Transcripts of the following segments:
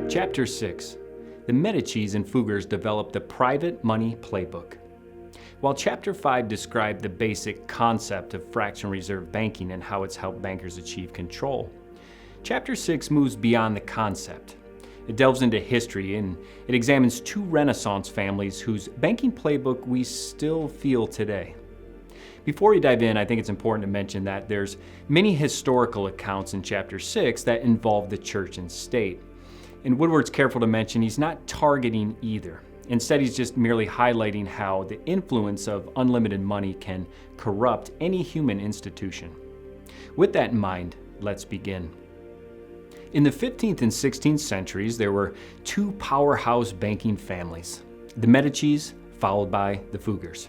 Chapter 6. The Medicis and Fuggers developed the private money playbook. While Chapter 5 described the basic concept of fractional reserve banking and how it's helped bankers achieve control, Chapter 6 moves beyond the concept. It delves into history and it examines two Renaissance families whose banking playbook we still feel today. Before we dive in, I think it's important to mention that there's many historical accounts in Chapter 6 that involve the church and state. And Woodward's careful to mention he's not targeting either. Instead, he's just merely highlighting how the influence of unlimited money can corrupt any human institution. With that in mind, let's begin. In the 15th and 16th centuries, there were two powerhouse banking families, the Medicis followed by the Fuggers.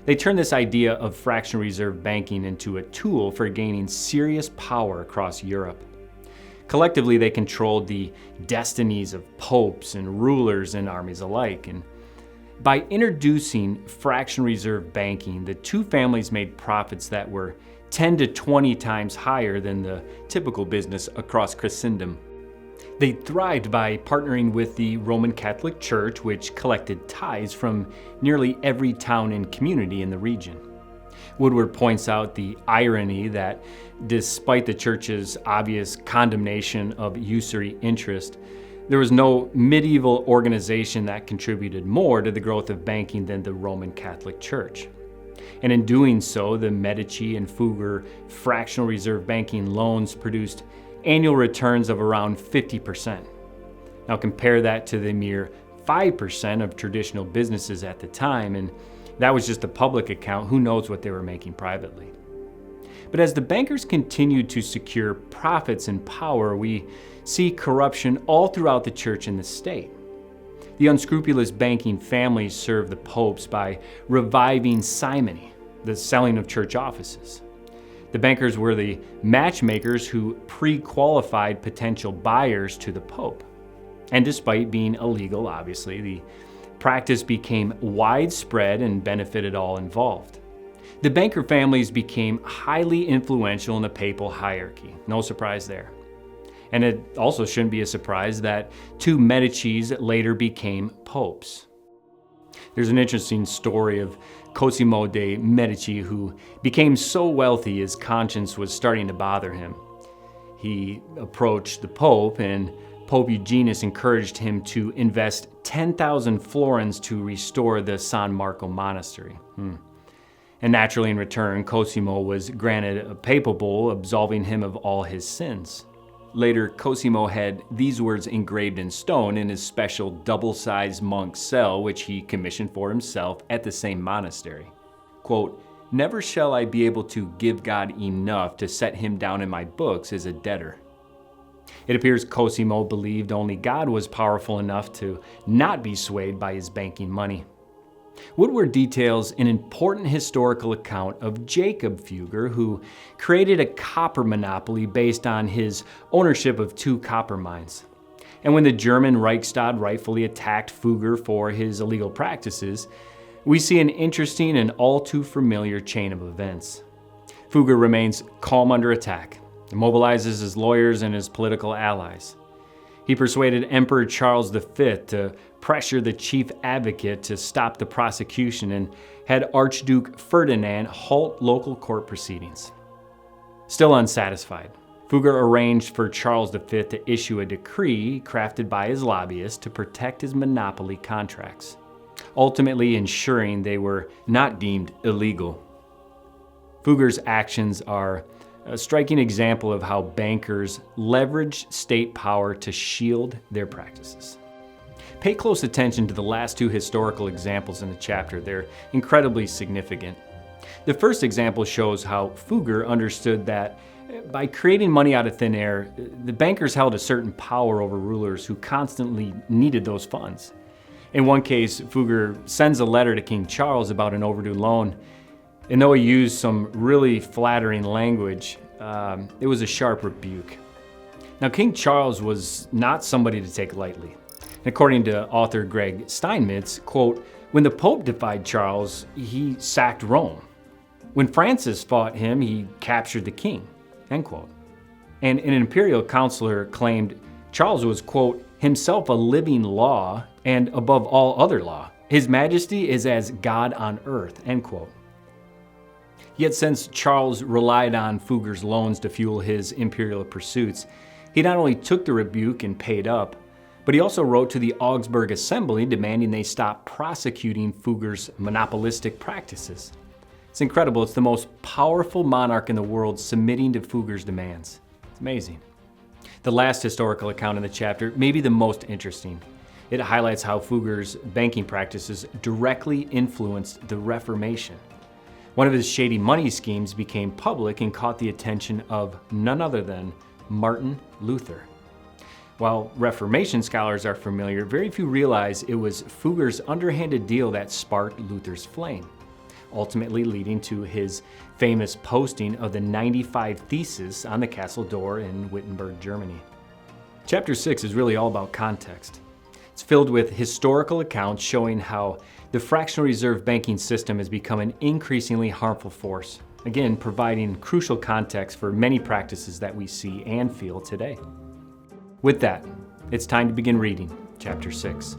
They turned this idea of fractional reserve banking into a tool for gaining serious power across Europe. Collectively, they controlled the destinies of popes and rulers and armies alike. And by introducing fractional reserve banking, the two families made profits that were 10 to 20 times higher than the typical business across Christendom. They thrived by partnering with the Roman Catholic Church, which collected tithes from nearly every town and community in the region. Woodward points out the irony that despite the church's obvious condemnation of usury interest, there was no medieval organization that contributed more to the growth of banking than the Roman Catholic Church. And in doing so, the Medici and Fugger fractional reserve banking loans produced annual returns of around 50%. Now compare that to the mere 5% of traditional businesses at the time, and that was just the public account. Who knows what they were making privately? But as the bankers continued to secure profits and power, we see corruption all throughout the church and the state. The unscrupulous banking families served the popes by reviving simony, the selling of church offices. The bankers were the matchmakers who pre-qualified potential buyers to the pope. And despite being illegal, obviously, the practice became widespread and benefited all involved. The banker families became highly influential in the papal hierarchy. No surprise there. And it also shouldn't be a surprise that two Medicis later became popes. There's an interesting story of Cosimo de' Medici, who became so wealthy his conscience was starting to bother him. He approached the Pope, and Pope Eugenius encouraged him to invest 10,000 florins to restore the San Marco monastery. And naturally, in return, Cosimo was granted a papal bull absolving him of all his sins. Later, Cosimo had these words engraved in stone in his special double-sized monk cell, which he commissioned for himself at the same monastery. Quote, "Never shall I be able to give God enough to set him down in my books as a debtor." It appears Cosimo believed only God was powerful enough to not be swayed by his banking money. Woodward details an important historical account of Jacob Fugger, who created a copper monopoly based on his ownership of two copper mines. And when the German Reichstag rightfully attacked Fugger for his illegal practices, we see an interesting and all too familiar chain of events. Fugger remains calm under attack, mobilizes his lawyers and his political allies. He persuaded Emperor Charles V to pressure the chief advocate to stop the prosecution and had Archduke Ferdinand halt local court proceedings. Still unsatisfied, Fugger arranged for Charles V to issue a decree crafted by his lobbyists to protect his monopoly contracts, ultimately ensuring they were not deemed illegal. Fugger's actions are a striking example of how bankers leverage state power to shield their practices. Pay close attention to the last two historical examples in the chapter. They're incredibly significant. The first example shows how Fugger understood that by creating money out of thin air, the bankers held a certain power over rulers who constantly needed those funds. In one case, Fugger sends a letter to King Charles about an overdue loan. And though he used some really flattering language, it was a sharp rebuke. Now, King Charles was not somebody to take lightly. According to author Greg Steinmetz, quote, "When the Pope defied Charles, he sacked Rome. When Francis fought him, he captured the king," end quote. And an imperial counselor claimed Charles was, quote, himself a living law and above all other law. His majesty is as God on earth, end quote. Yet since Charles relied on Fugger's loans to fuel his imperial pursuits, he not only took the rebuke and paid up, but he also wrote to the Augsburg Assembly demanding they stop prosecuting Fugger's monopolistic practices. It's incredible. It's the most powerful monarch in the world submitting to Fugger's demands. It's amazing. The last historical account in the chapter may be the most interesting. It highlights how Fugger's banking practices directly influenced the Reformation. One of his shady money schemes became public and caught the attention of none other than Martin Luther. While Reformation scholars are familiar, very few realize it was Fugger's underhanded deal that sparked Luther's flame, ultimately leading to his famous posting of the 95 Theses on the castle door in Wittenberg, Germany. Chapter 6 is really all about context. It's filled with historical accounts showing how the fractional reserve banking system has become an increasingly harmful force, again, providing crucial context for many practices that we see and feel today. With that, it's time to begin reading Chapter 6.